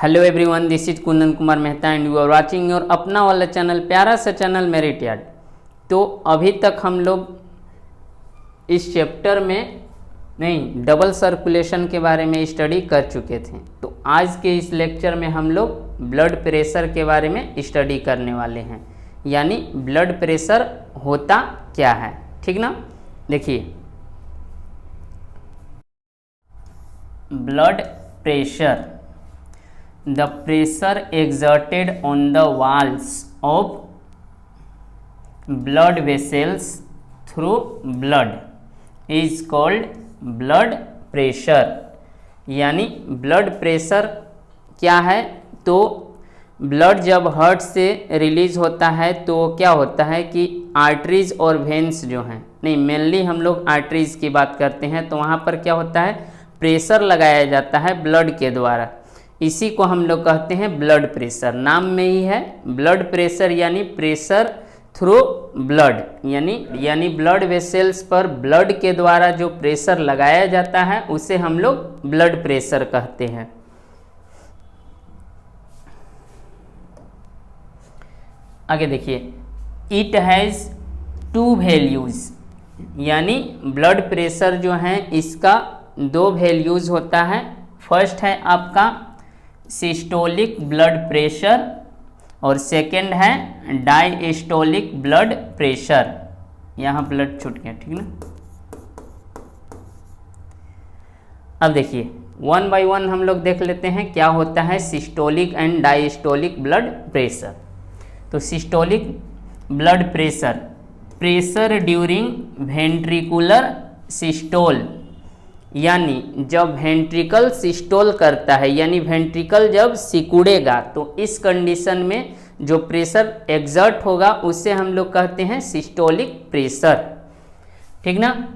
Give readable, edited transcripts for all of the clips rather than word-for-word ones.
Hello everyone, this is Kundan Kumar Mehta and you are watching your अपना वाला channel, प्यारा सा चैनल मेरिट यार्ड। तो अभी तक हम लोग इस चैप्टर में डबल सर्कुलेशन के बारे में स्टडी कर चुके थे। तो आज के इस लेक्चर में हम लोग ब्लड प्रेशर के बारे में स्टडी करने वाले हैं, यानी ब्लड प्रेशर होता क्या है। ठीक ना। देखिए, blood pressure, the pressure exerted on the walls of blood vessels through blood is called blood pressure। यानी ब्लड प्रेशर क्या है, तो ब्लड जब हार्ट से रिलीज होता है तो क्या होता है कि आर्टरीज और वेन्स जो हैं, मेनली हम लोग आर्टरीज की बात करते हैं, तो वहाँ पर क्या होता है, प्रेशर लगाया जाता है ब्लड के द्वारा। इसी को हम लोग कहते हैं ब्लड प्रेशर। नाम में ही है ब्लड प्रेशर, यानी प्रेशर थ्रू ब्लड, यानी ब्लड वेसल्स पर ब्लड के द्वारा जो प्रेशर लगाया जाता है उसे हम लोग ब्लड प्रेशर कहते हैं। आगे देखिए, इट हैज़ टू वैल्यूज, यानी ब्लड प्रेशर जो है इसका दो वैल्यूज होता है। फर्स्ट है आपका सिस्टोलिक ब्लड प्रेशर और सेकंड है डायस्टोलिक ब्लड प्रेशर। यहाँ ब्लड छूट गया, ठीक ना। अब देखिए, वन बाय वन हम लोग देख लेते हैं क्या होता है systolic and diastolic blood pressure. तो systolic blood pressure, pressure during ventricular systole, यानी जब वेंट्रिकल सिस्टोल करता है, यानी वेंट्रिकल जब सिकुड़ेगा तो इस कंडीशन में जो प्रेशर एग्जर्ट होगा उसे हम लोग कहते हैं सिस्टोलिक प्रेशर। ठीक ना।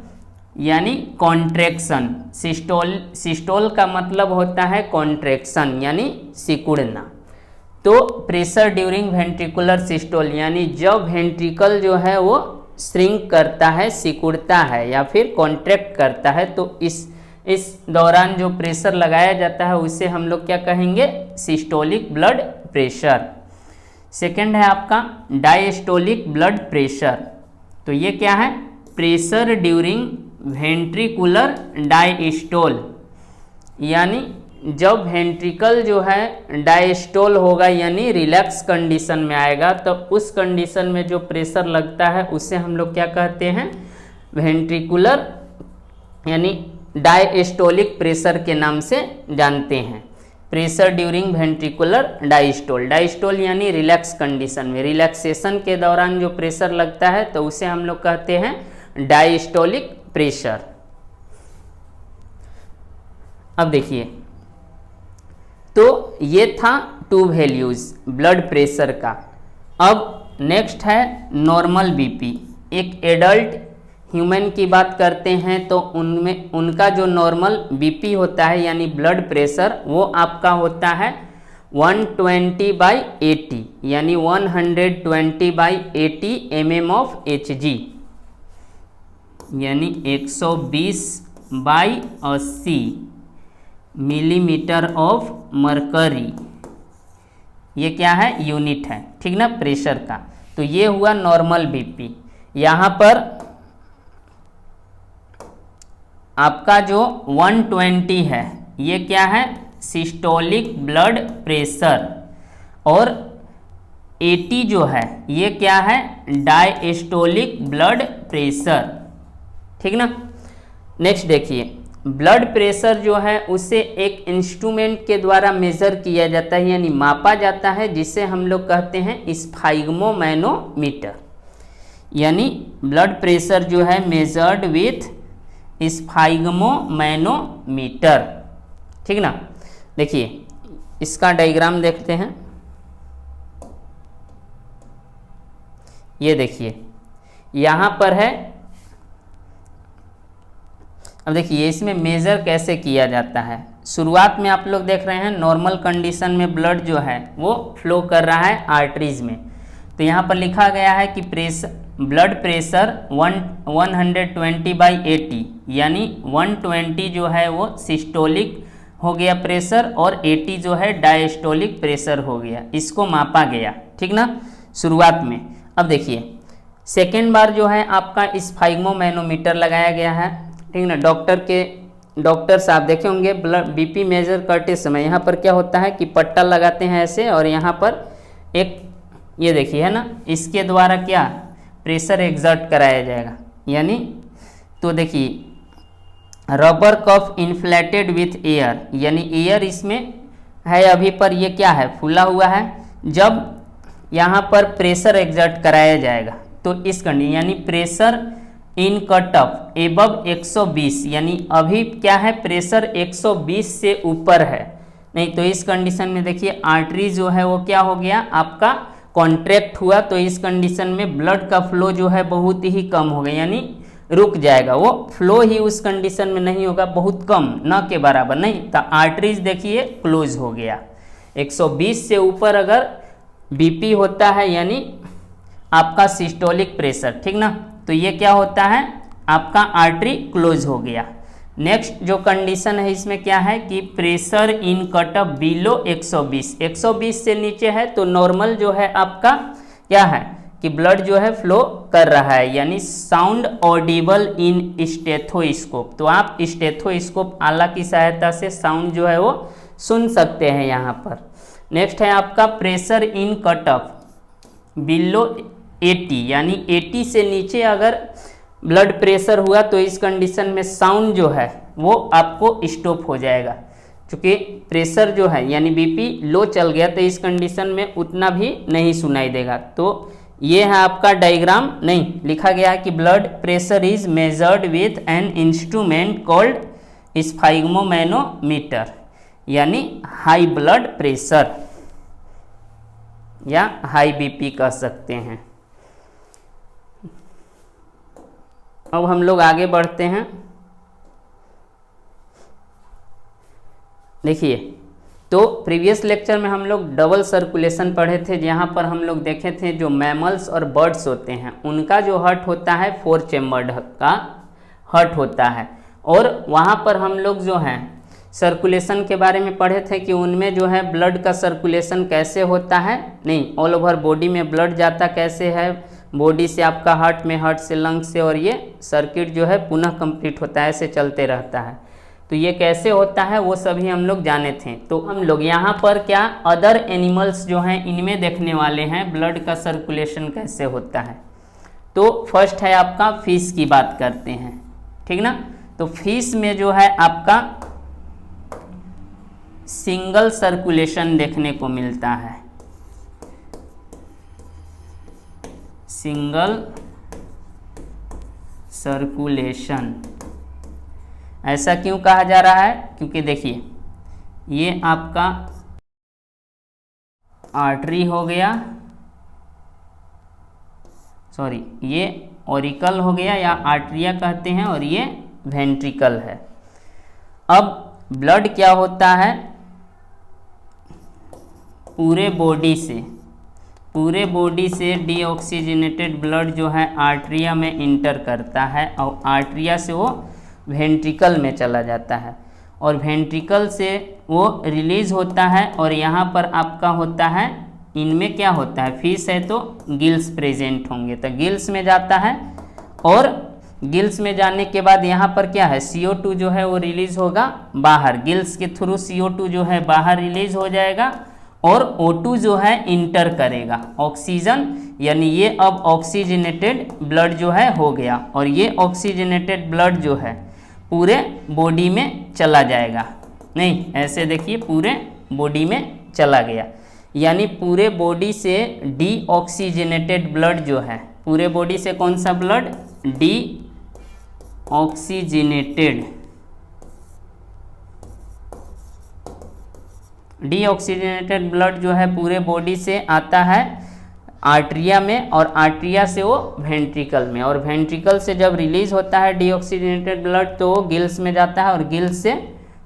यानी कॉन्ट्रैक्शन, सिस्टोल का मतलब होता है कॉन्ट्रैक्शन, यानी सिकुड़ना। तो प्रेशर ड्यूरिंग वेंट्रिकुलर सिस्टोल, यानी जब वेंट्रिकल जो है वो श्रिंक करता है, सिकुड़ता है या फिर कॉन्ट्रैक्ट करता है, तो इस दौरान जो प्रेशर लगाया जाता है उसे हम लोग क्या कहेंगे, सिस्टोलिक ब्लड प्रेशर। सेकंड है आपका डायस्टोलिक ब्लड प्रेशर। तो ये क्या है, प्रेशर ड्यूरिंग वेंट्रिकुलर डायस्टोल, यानी जब वेंट्रिकल जो है डायस्टोल होगा, यानी रिलैक्स कंडीशन में आएगा, तो उस कंडीशन में जो प्रेशर लगता है उसे हम लोग क्या कहते हैं, वेंट्रिकुलर यानी डायस्टोलिक प्रेशर के नाम से जानते हैं। Pressure during ventricular diastole, diastole यानी रिलैक्स कंडीशन में, रिलैक्सेशन के दौरान जो प्रेशर लगता है तो उसे हम लोग कहते हैं डायस्टोलिक प्रेशर। अब देखिए, तो ये था टू वैल्यूज ब्लड प्रेशर का। अब नेक्स्ट है नॉर्मल बीपी। एक एडल्ट ह्यूमन की बात करते हैं तो उनका जो नॉर्मल बीपी होता है, यानी ब्लड प्रेशर, वो आपका होता है 120/80, यानी 120/80 mm ऑफ Hg, यानी 120/80 मिलीमीटर ऑफ मरकरी। ये क्या है, यूनिट है, ठीक ना, प्रेशर का। तो ये हुआ नॉर्मल बीपी। यहाँ पर आपका जो 120 है ये क्या है, सिस्टोलिक ब्लड प्रेशर, और 80 जो है ये क्या है, डायस्टोलिक ब्लड प्रेशर। ठीक ना। नेक्स्ट देखिए, ब्लड प्रेशर जो है उसे एक इंस्ट्रूमेंट के द्वारा मेजर किया जाता है, यानी मापा जाता है, जिसे हम लोग कहते हैं स्फाइग्मोमैनोमीटर। यानी ब्लड प्रेशर जो है मेजर्ड विथ स्फाइग्मोमैनोमीटर। ठीक ना। देखिए, इसका डायग्राम देखते हैं। ये देखिए, यहाँ पर है। अब देखिए इसमें मेज़र कैसे किया जाता है। शुरुआत में आप लोग देख रहे हैं नॉर्मल कंडीशन में ब्लड जो है वो फ्लो कर रहा है आर्टरीज में। तो यहाँ पर लिखा गया है कि ब्लड प्रेशर 120/80, यानी 120 जो है वो सिस्टोलिक हो गया प्रेशर और 80 जो है डायस्टोलिक प्रेशर हो गया, इसको मापा गया, ठीक ना, शुरुआत में। अब देखिए सेकेंड बार जो है आपका स्फाइग्मोमैनोमीटर लगाया गया है, ठीक ना। डॉक्टर साहब देखे होंगे ब्लड बीपी मेजर करते समय यहाँ पर क्या होता है कि पट्टा लगाते हैं ऐसे, और यहाँ पर एक ये देखिए है ना, इसके द्वारा क्या प्रेशर एग्जर्ट कराया जाएगा, यानी तो देखिए rubber cuff inflated with air, यानी एयर इसमें है अभी पर ये क्या है फूला हुआ है। जब यहाँ पर प्रेशर एग्जर्ट कराया जाएगा तो इस कंडीशन यानी pressure in cut off above 120, यानी अभी क्या है प्रेशर 120 से ऊपर है, नहीं तो इस कंडीशन में देखिए आर्टरी जो है वो क्या हो गया आपका कॉन्ट्रैक्ट हुआ, तो इस कंडीशन में ब्लड का फ्लो जो है बहुत ही कम हो गया, यानी रुक जाएगा, वो फ्लो ही उस कंडीशन में नहीं होगा, बहुत कम, न के बराबर नहीं, तो आर्टरीज देखिए क्लोज हो गया। 120 से ऊपर अगर बीपी होता है यानी आपका सिस्टोलिक प्रेशर, ठीक ना, तो ये क्या होता है आपका आर्टरी क्लोज हो गया। नेक्स्ट जो कंडीशन है इसमें क्या है कि pressure in cut off below 120 से नीचे है तो नॉर्मल जो है आपका क्या है कि ब्लड जो है फ्लो कर रहा है, यानी साउंड ऑडिबल इन स्टेथोस्कोप, तो आप स्टेथोस्कोप आला की सहायता से साउंड जो है वो सुन सकते हैं यहाँ पर। नेक्स्ट है आपका pressure in cut off below 80, यानी 80 से नीचे अगर ब्लड प्रेशर हुआ तो इस कंडीशन में साउंड जो है वो आपको स्टॉप हो जाएगा, क्योंकि प्रेशर जो है यानी बीपी लो चल गया तो इस कंडीशन में उतना भी नहीं सुनाई देगा। तो ये है आपका डायग्राम, नहीं लिखा गया है कि blood pressure is measured with an instrument called स्फाइग्मोमैनोमीटर, यानी हाई ब्लड प्रेशर या हाई बीपी कह सकते हैं। अब हम लोग आगे बढ़ते हैं। देखिए तो प्रीवियस लेक्चर में हम लोग डबल सर्कुलेशन पढ़े थे, जहाँ पर हम लोग देखे थे जो मैमल्स और बर्ड्स होते हैं उनका जो हार्ट होता है 4 चेम्बर्ड का हार्ट होता है, और वहाँ पर हम लोग जो है सर्कुलेशन के बारे में पढ़े थे कि उनमें जो है ब्लड का सर्कुलेशन कैसे होता है, नहीं ऑल ओवर बॉडी में ब्लड जाता कैसे है, बॉडी से आपका हार्ट में, हार्ट से लंग से, और ये सर्किट जो है पुनः कंप्लीट होता है, ऐसे चलते रहता है। तो ये कैसे होता है वो सभी हम लोग जाने थे। तो हम लोग यहाँ पर क्या अदर एनिमल्स जो हैं इनमें देखने वाले हैं ब्लड का सर्कुलेशन कैसे होता है। तो फर्स्ट है आपका फिश की बात करते हैं, ठीक ना। तो फिश में जो है आपका सिंगल सर्कुलेशन देखने को मिलता है, सिंगल सर्कुलेशन। ऐसा क्यों कहा जा रहा है, क्योंकि देखिए ये आपका आर्टरी हो गया, सॉरी ये ऑरिकल हो गया या आर्टरिया कहते हैं, और ये वेंट्रिकल है। अब ब्लड क्या होता है पूरे बॉडी से डीऑक्सीजनेटेड ब्लड जो है आर्टरिया में इंटर करता है, और आर्टरिया से वो वेंट्रिकल में चला जाता है, और वेंट्रिकल से वो रिलीज होता है, और यहाँ पर आपका होता है इनमें क्या होता है, फिश है तो गिल्स प्रेजेंट होंगे, तो गिल्स में जाता है, और गिल्स में जाने के बाद यहाँ पर क्या है CO2 जो है वो रिलीज होगा बाहर, गिल्स के थ्रू CO2 जो है बाहर रिलीज हो जाएगा, और O2 जो है इंटर करेगा ऑक्सीजन, यानी ये अब ऑक्सीजनेटेड ब्लड जो है हो गया, और ये ऑक्सीजनेटेड ब्लड जो है पूरे बॉडी में चला जाएगा, नहीं ऐसे देखिए पूरे बॉडी में चला गया, यानी पूरे बॉडी से डीऑक्सीजनेटेड ब्लड जो है, पूरे बॉडी से कौन सा ब्लड डीऑक्सीजनेटेड ब्लड जो है पूरे बॉडी से आता है आर्टरिया में, और आर्टरिया से वो वेंट्रिकल में, और वेंट्रिकल से जब रिलीज होता है डीऑक्सीजनेटेड ब्लड तो वो गिल्स में जाता है, और गिल्स से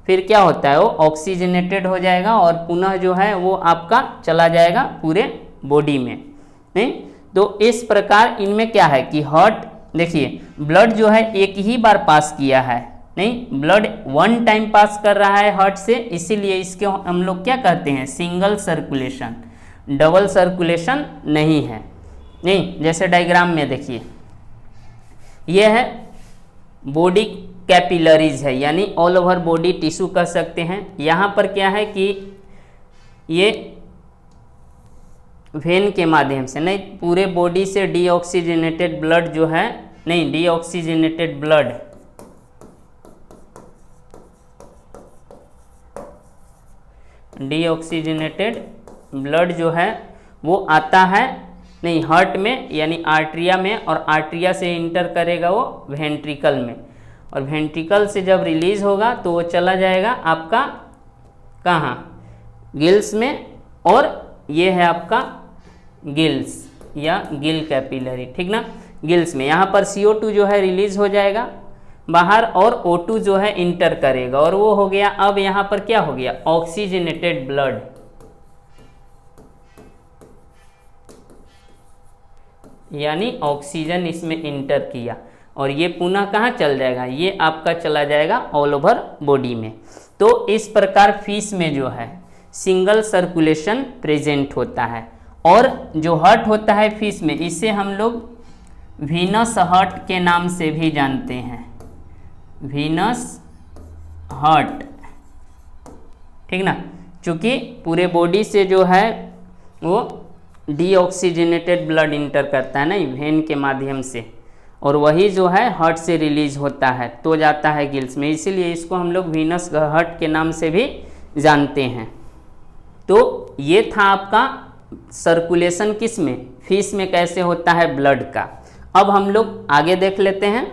फिर क्या होता है वो ऑक्सीजनेटेड हो जाएगा, और पुनः जो है वो आपका चला जाएगा पूरे बॉडी में, नहीं। तो इस प्रकार इनमें क्या है कि हार्ट देखिए ब्लड जो है एक ही बार पास किया है, नहीं, ब्लड वन टाइम पास कर रहा है हार्ट से, इसीलिए इसके हम लोग क्या कहते हैं, सिंगल सर्कुलेशन, डबल सर्कुलेशन नहीं है। नहीं, जैसे डायग्राम में देखिए, ये है बॉडी कैपिलरीज है, यानी ऑल ओवर बॉडी टिश्यू कह सकते हैं। यहाँ पर क्या है कि ये वेन के माध्यम से, नहीं पूरे बॉडी से डीऑक्सीजनेटेड ब्लड जो है, नहीं डीऑक्सीजनेटेड ब्लड जो है वो आता है नहीं हार्ट में, यानी आर्ट्रिया में, और आर्ट्रिया से इंटर करेगा वो वेंट्रिकल में, और वेंट्रिकल से जब रिलीज होगा तो वो चला जाएगा आपका कहाँ, गिल्स में, और ये है आपका गिल्स या गिल कैपिलरी, ठीक ना, गिल्स में। यहाँ पर CO2 जो है रिलीज हो जाएगा बाहर, और O2 जो है इंटर करेगा, और वो हो गया। अब यहाँ पर क्या हो गया, ऑक्सीजनेटेड ब्लड, यानी ऑक्सीजन इसमें इंटर किया, और ये पुनः कहाँ चल जाएगा, ये आपका चला जाएगा ऑल ओवर बॉडी में। तो इस प्रकार फिश में जो है सिंगल सर्कुलेशन प्रेजेंट होता है। और जो हार्ट होता है फिश में, इसे हम लोग वीनस हार्ट के नाम से भी जानते हैं, वीनस हार्ट, ठीक ना, क्योंकि पूरे बॉडी से जो है वो डीऑक्सीजनेटेड ब्लड इंटर करता है, नहीं वेन के माध्यम से, और वही जो है हार्ट से रिलीज होता है तो जाता है गिल्स में, इसीलिए इसको हम लोग वीनस हार्ट के नाम से भी जानते हैं। तो ये था आपका सर्कुलेशन किस में, फिश में कैसे होता है ब्लड का। अब हम लोग आगे देख लेते हैं।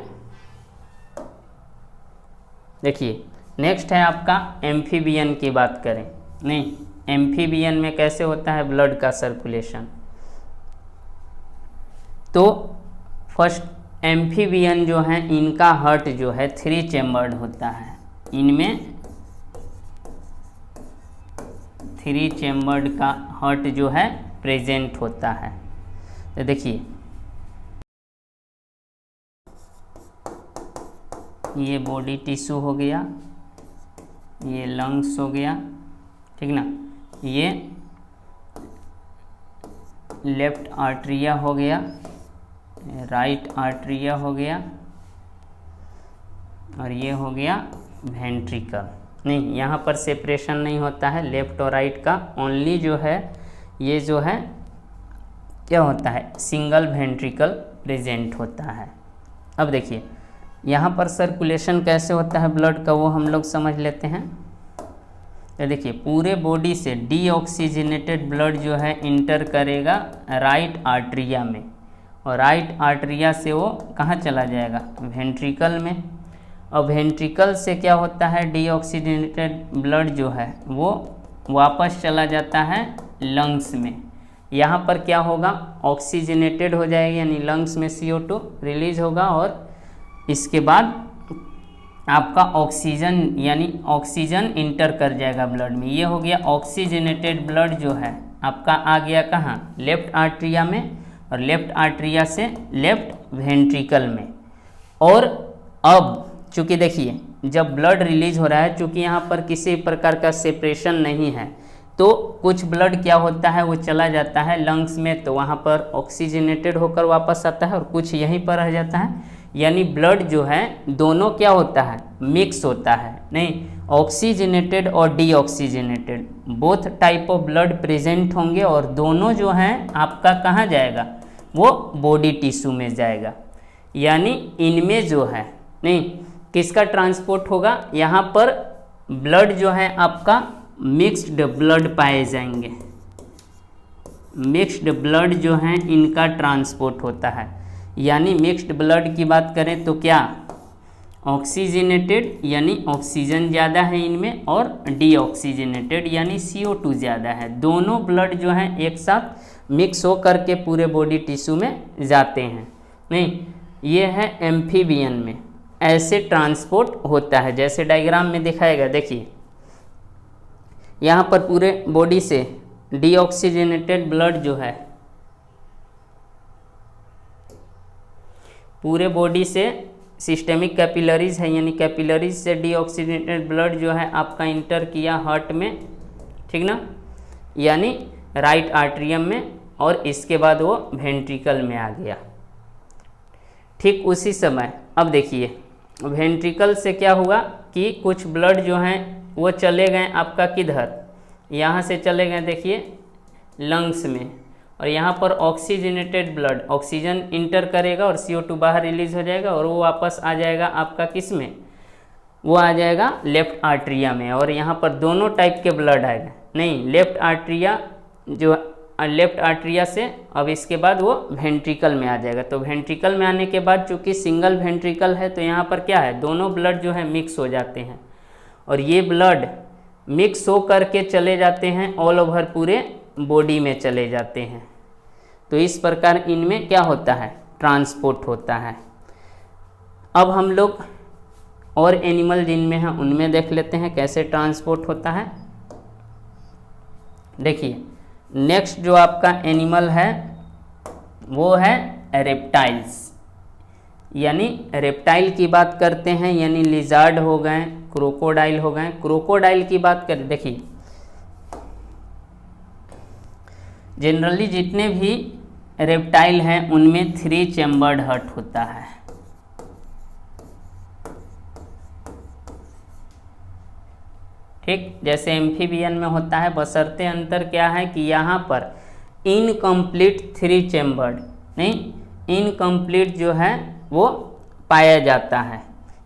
देखिए नेक्स्ट है आपका एम्फीबियन की बात करें, नहीं एम्फीबियन में कैसे होता है ब्लड का सर्कुलेशन। तो फर्स्ट एम्फीबियन जो है, इनका हार्ट जो है 3 चेम्बर्ड होता है, इनमें 3 चेम्बर्ड का हार्ट जो है प्रेजेंट होता है। तो देखिए ये बॉडी टिश्यू हो गया, ये लंग्स हो गया, ठीक ना, ये लेफ्ट आर्ट्रिया हो गया, राइट आर्ट्रिया हो गया, और ये हो गया वेंट्रिकल। नहीं, यहाँ पर सेपरेशन नहीं होता है लेफ्ट और राइट का, ओनली जो है ये जो है क्या होता है, सिंगल वेंट्रिकल प्रेजेंट होता है। अब देखिए यहाँ पर सर्कुलेशन कैसे होता है ब्लड का, वो हम लोग समझ लेते हैं। तो देखिए पूरे बॉडी से डीऑक्सीजनेटेड ब्लड जो है इंटर करेगा राइट आर्ट्रिया में, और राइट आर्ट्रिया से वो कहाँ चला जाएगा, वेंट्रिकल में। और वेंट्रिकल से क्या होता है, डीऑक्सीजनेटेड ब्लड जो है वो वापस चला जाता है लंग्स में। यहाँ पर क्या होगा, ऑक्सीजनेटेड हो जाएगी, यानी लंग्स में CO2 रिलीज होगा, और इसके बाद आपका ऑक्सीजन यानी ऑक्सीजन इंटर कर जाएगा ब्लड में। ये हो गया ऑक्सीजनेटेड ब्लड जो है आपका आ गया कहाँ, लेफ्ट आर्ट्रिया में, और लेफ्ट आर्ट्रिया से लेफ्ट वेंट्रिकल में। और अब चूँकि देखिए जब ब्लड रिलीज हो रहा है, चूँकि यहाँ पर किसी प्रकार का सेपरेशन नहीं है, तो कुछ ब्लड क्या होता है वो चला जाता है लंग्स में, तो वहाँ पर ऑक्सीजनेटेड होकर वापस आता है, और कुछ यहीं पर रह जाता है। यानी ब्लड जो है दोनों क्या होता है, मिक्स होता है, नहीं ऑक्सीजनेटेड और deoxygenated both type of blood present होंगे, और दोनों जो हैं आपका कहाँ जाएगा, वो बॉडी टिश्यू में जाएगा। यानी इनमें जो है नहीं किसका ट्रांसपोर्ट होगा, यहाँ पर ब्लड जो है आपका मिक्स्ड ब्लड पाए जाएंगे, मिक्स्ड ब्लड जो है इनका ट्रांसपोर्ट होता है। यानी मिक्स्ड ब्लड की बात करें तो क्या, ऑक्सीजनेटेड यानी ऑक्सीजन ज़्यादा है इनमें, और डीऑक्सीजनेटेड यानी CO2 ज़्यादा है। दोनों ब्लड जो है एक साथ मिक्स हो करके पूरे बॉडी टिश्यू में जाते हैं। नहीं, ये है एम्फीबियन में ऐसे ट्रांसपोर्ट होता है, जैसे डायग्राम में दिखाएगा। देखिए यहाँ पर पूरे बॉडी से डीऑक्सीजनेटेड ब्लड जो है पूरे बॉडी से सिस्टेमिक कैपिलरीज है, यानी कैपिलरीज से डीऑक्सीजनेटेड ब्लड जो है आपका इंटर किया हार्ट में, ठीक ना, यानी राइट आर्टरियम में, और इसके बाद वो वेंट्रिकल में आ गया। ठीक उसी समय अब देखिए वेंट्रिकल से क्या हुआ कि कुछ ब्लड जो हैं वो चले गए आपका किधर, यहाँ से चले गए देखिए लंग्स में, और यहाँ पर ऑक्सीजनेटेड ब्लड ऑक्सीजन इंटर करेगा और CO2 बाहर रिलीज हो जाएगा, और वो वापस आ जाएगा आपका किस में, वो आ जाएगा लेफ्ट आर्टरिया में। और यहाँ पर दोनों टाइप के ब्लड आएगा, नहीं लेफ्ट आर्टरिया जो लेफ्ट आर्टरिया से अब इसके बाद वो वेंट्रिकल में आ जाएगा। तो वेंट्रिकल में आने के बाद चूँकि सिंगल वेंट्रिकल है तो यहाँ पर क्या है, दोनों ब्लड जो है मिक्स हो जाते हैं, और ये ब्लड मिक्स हो करके चले जाते हैं ऑल ओवर पूरे बॉडी में चले जाते हैं। तो इस प्रकार इनमें क्या होता है, ट्रांसपोर्ट होता है। अब हम लोग और एनिमल जिनमें हैं उनमें देख लेते हैं कैसे ट्रांसपोर्ट होता है। देखिए नेक्स्ट जो आपका एनिमल है वो है रेप्टाइल्स, यानी रेप्टाइल की बात करते हैं, यानी लिजार्ड हो गए, क्रोकोडाइल हो गए। क्रोकोडाइल की बात करें, देखिए जनरली जितने भी रेप्टाइल हैं उनमें 3 चैम्बर्ड हार्ट होता है। ठीक जैसे एम्फीबियन में होता है, बशर्ते अंतर क्या है कि यहाँ पर इनकम्प्लीट 3 चैम्बर्ड नहीं, इनकम्प्लीट जो है वो पाया जाता है,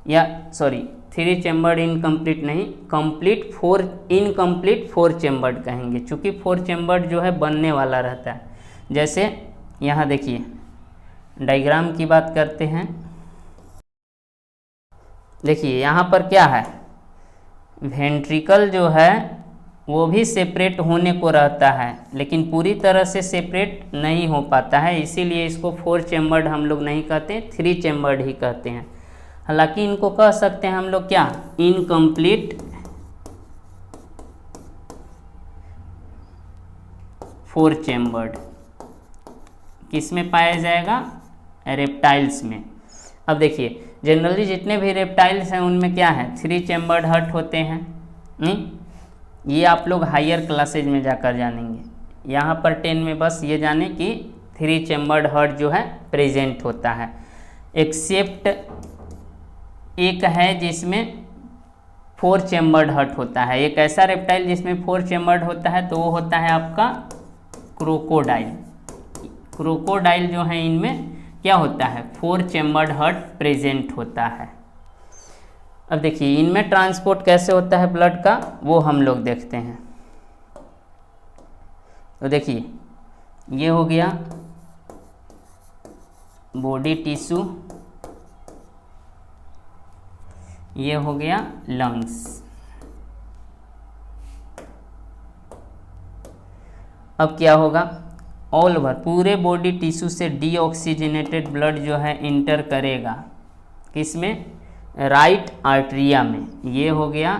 या सॉरी 3 चैम्बर्ड इनकम्प्लीट नहीं, कंप्लीट 4 इनकम्प्लीट 4 चैम्बर्ड कहेंगे, चूँकि 4 चैम्बर्ड जो है बनने वाला रहता है। जैसे यहाँ देखिए डायग्राम की बात करते हैं, देखिए यहाँ पर क्या है, वेंट्रिकल जो है वो भी सेपरेट होने को रहता है, लेकिन पूरी तरह से सेपरेट नहीं हो पाता है, इसीलिए इसको 4 चैम्बर्ड हम लोग नहीं कहते, 3 चैम्बर्ड ही कहते हैं। हालांकि इनको कह सकते हैं हम लोग क्या, इनकम्प्लीट 4 चैम्बर्ड। किस में पाया जाएगा, रेप्टाइल्स में। अब देखिए जनरली जितने भी रेप्टाइल्स हैं उनमें क्या है, 3 चैम्बर्ड हार्ट होते हैं। ये आप लोग हायर क्लासेज में जाकर जानेंगे, यहाँ पर 10 में बस ये जाने कि 3 चैम्बर्ड हार्ट जो है प्रेजेंट होता है। एक्सेप्ट एक है जिसमें 4 चैम्बर्ड हार्ट होता है, एक ऐसा रेप्टाइल जिसमें 4 चैम्बर्ड होता है, तो वो होता है आपका क्रोकोडाइल। क्रोकोडाइल जो है इनमें क्या होता है, 4 चैम्बर्ड हार्ट प्रेजेंट होता है। अब देखिए इनमें ट्रांसपोर्ट कैसे होता है ब्लड का, वो हम लोग देखते हैं। तो देखिए ये हो गया बॉडी टिश्यू, ये हो गया लंग्स। अब क्या होगा, ऑल ओवर पूरे बॉडी टिश्यू से डीऑक्सीजनेटेड ब्लड जो है इंटर करेगा किसमें, राइट आर्टरिया में। ये हो गया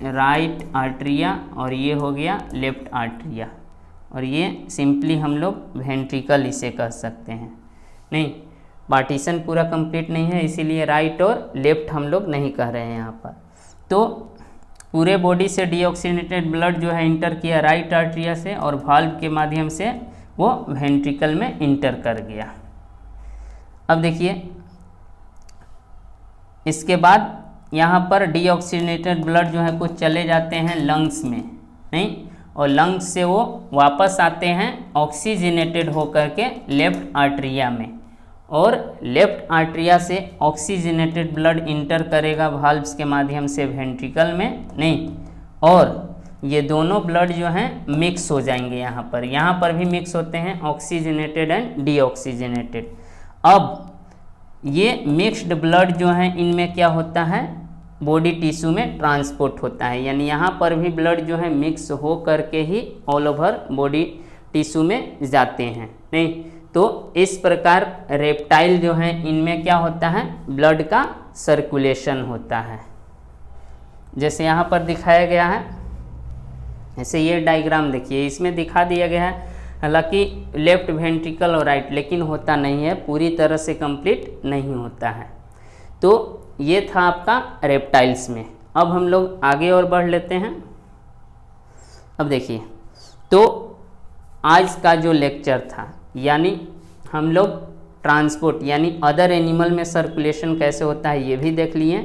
राइट आर्टरिया और ये हो गया लेफ्ट आर्टरिया, और ये सिंपली हम लोग वेंट्रिकल इसे कह सकते हैं। नहीं पार्टीशन पूरा कंप्लीट नहीं है, इसीलिए राइट और लेफ्ट हम लोग नहीं कह रहे हैं यहाँ पर। तो पूरे बॉडी से डीऑक्सीजनेटेड ब्लड जो है इंटर किया राइट आर्टरिया से, और वाल्व के माध्यम से वो वेंट्रिकल में इंटर कर गया। अब देखिए इसके बाद यहाँ पर डीऑक्सीजनेटेड ब्लड जो है कुछ चले जाते हैं लंग्स में, नहीं, और लंग्स से वो वापस आते हैं ऑक्सीजनेटेड होकर के लेफ्ट आर्टरिया में, और लेफ्ट आर्टरिया से ऑक्सीजनेटेड ब्लड इंटर करेगा वाल्व्स के माध्यम से वेंट्रिकल में, नहीं, और ये दोनों ब्लड जो हैं मिक्स हो जाएंगे यहाँ पर भी मिक्स होते हैं ऑक्सीजनेटेड एंड डीऑक्सीजनेटेड। अब ये मिक्स्ड ब्लड जो है इनमें क्या होता है, बॉडी टिश्यू में ट्रांसपोर्ट होता है, यानी यहाँ पर भी ब्लड जो है मिक्स हो करके ही ऑल ओवर बॉडी टिश्यू में जाते हैं, नहीं। तो इस प्रकार रेप्टाइल जो है इनमें क्या होता है, ब्लड का सर्कुलेशन होता है, जैसे यहाँ पर दिखाया गया है। ऐसे ये डायग्राम देखिए, इसमें दिखा दिया गया है, हालांकि लेफ्ट वेंट्रिकल और राइट, लेकिन होता नहीं है, पूरी तरह से कंप्लीट नहीं होता है। तो ये था आपका रेप्टाइल्स में। अब हम लोग आगे और बढ़ लेते हैं। अब देखिए, तो आज का जो लेक्चर था, यानी हम लोग ट्रांसपोर्ट यानी अदर एनिमल में सर्कुलेशन कैसे होता है ये भी देख लिए,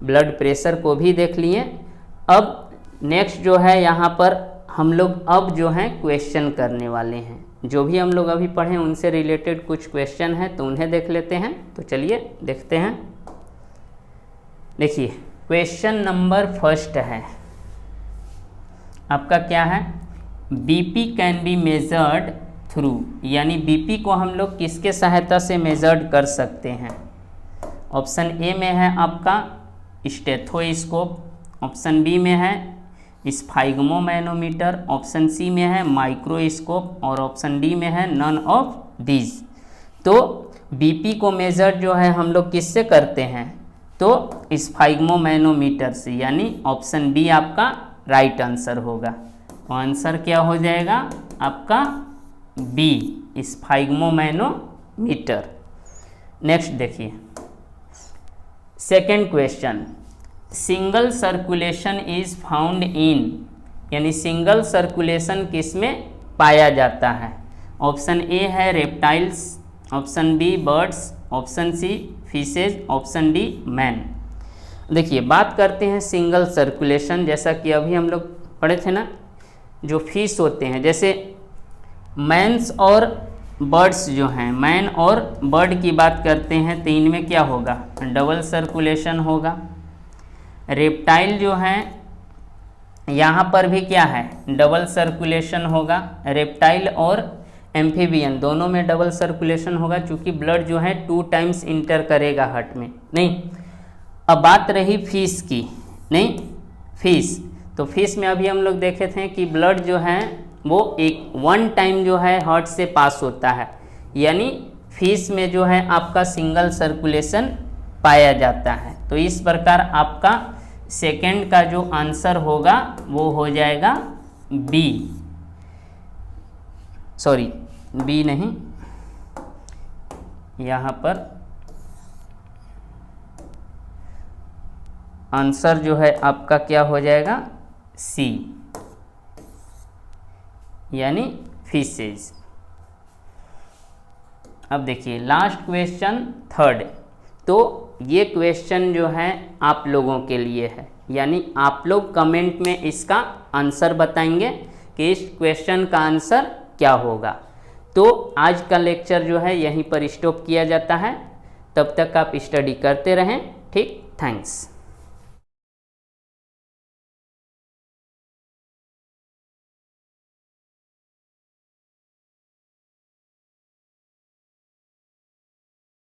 ब्लड प्रेशर को भी देख लिए। अब नेक्स्ट जो है यहाँ पर हम लोग अब जो है क्वेश्चन करने वाले हैं। जो भी हम लोग अभी पढ़े उनसे रिलेटेड कुछ क्वेश्चन हैं तो उन्हें देख लेते हैं। तो चलिए देखते हैं। देखिए क्वेश्चन नंबर फर्स्ट है आपका, क्या है, BP can be measured through, यानी बीपी को हम लोग किसके सहायता से मेजर्ड कर सकते हैं। ऑप्शन ए में है आपका स्टेथोस्कोप, ऑप्शन बी में है स्फाइग्मोमैनोमीटर, ऑप्शन सी में है माइक्रोस्कोप और ऑप्शन डी में है नन ऑफ दीज। तो बीपी को मेजर जो है हम लोग किससे करते हैं, तो स्फाइग्मोमैनोमीटर से, यानी ऑप्शन बी आपका राइट आंसर होगा। तो आंसर क्या हो जाएगा आपका बी, स्फाइग्मोमैनोमीटर। नेक्स्ट देखिए second question, single circulation is found in, यानी सिंगल सर्कुलेशन किस में पाया जाता है। ऑप्शन ए है reptiles, option B birds, option C fishes, option D man. देखिए बात करते हैं सिंगल सर्कुलेशन, जैसा कि अभी हम लोग पढ़े थे ना, जो फिश होते हैं, जैसे मैन्स और बर्ड्स जो हैं, मैन और बर्ड की बात करते हैं तो इनमें क्या होगा, डबल सर्कुलेशन होगा। रेप्टाइल जो है यहाँ पर भी क्या है, डबल सर्कुलेशन होगा। रेप्टाइल और एम्फीबियन दोनों में डबल सर्कुलेशन होगा, क्योंकि ब्लड जो है 2 टाइम्स इंटर करेगा हार्ट में। नहीं, अब बात रही फिश की, नहीं फिश, तो फिश में अभी हम लोग देखे थे कि ब्लड जो है वो 1 टाइम जो है हार्ट से पास होता है, यानी फिश में जो है आपका सिंगल सर्कुलेशन पाया जाता है। तो इस प्रकार आपका सेकंड का जो आंसर होगा वो हो जाएगा बी, सॉरी बी नहीं, यहाँ पर आंसर जो है आपका क्या हो जाएगा सी, यानी फिशेज। अब देखिए लास्ट क्वेश्चन थर्ड, तो ये क्वेश्चन जो है आप लोगों के लिए है, यानी आप लोग कमेंट में इसका आंसर बताएंगे कि इस क्वेश्चन का आंसर क्या होगा। तो आज का लेक्चर जो है यहीं पर स्टॉप किया जाता है, तब तक आप स्टडी करते रहें। ठीक, थैंक्स।